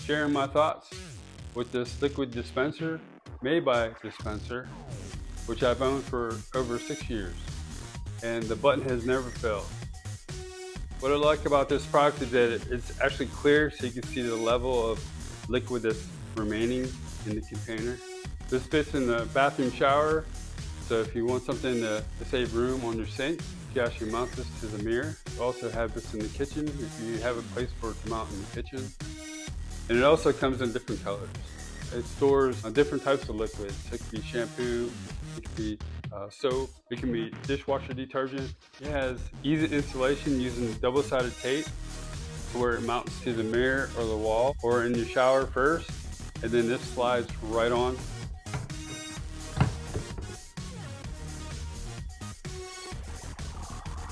sharing my thoughts with this liquid dispenser made by Dispenser, which I've owned for over 6 years, and the button has never failed. What I like about this product is that it's actually clear, so you can see the level of liquid that's remaining in the container. This fits in the bathroom shower, so if you want something to save room on your sink, you can actually mount this to the mirror. You also have this in the kitchen if you have a place for it to mount in the kitchen. And it also comes in different colors. It stores different types of liquids. It could be shampoo, it could be soap, it can be dishwasher detergent. It has easy installation using double-sided tape to where it mounts to the mirror or the wall or in your shower first, and then this slides right on.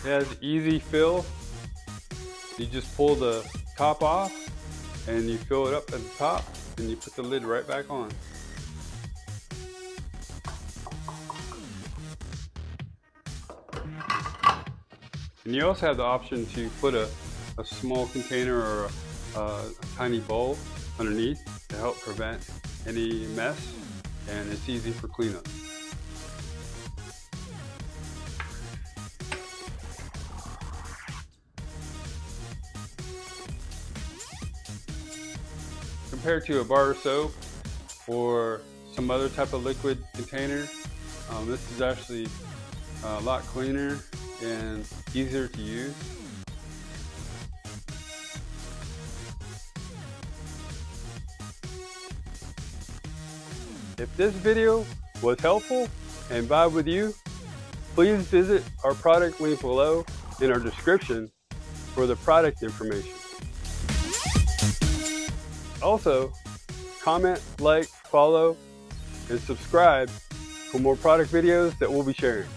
It has easy fill. You just pull the top off and you fill it up at the top and you put the lid right back on. And you also have the option to put a small container or a tiny bowl underneath to help prevent any mess, and it's easy for cleanup. Compared to a bar of soap or some other type of liquid container, this is actually a lot cleaner and easier to use. If this video was helpful and vibe with you, please visit our product link below in our description for the product information. Also, comment, like, follow, and subscribe for more product videos that we'll be sharing.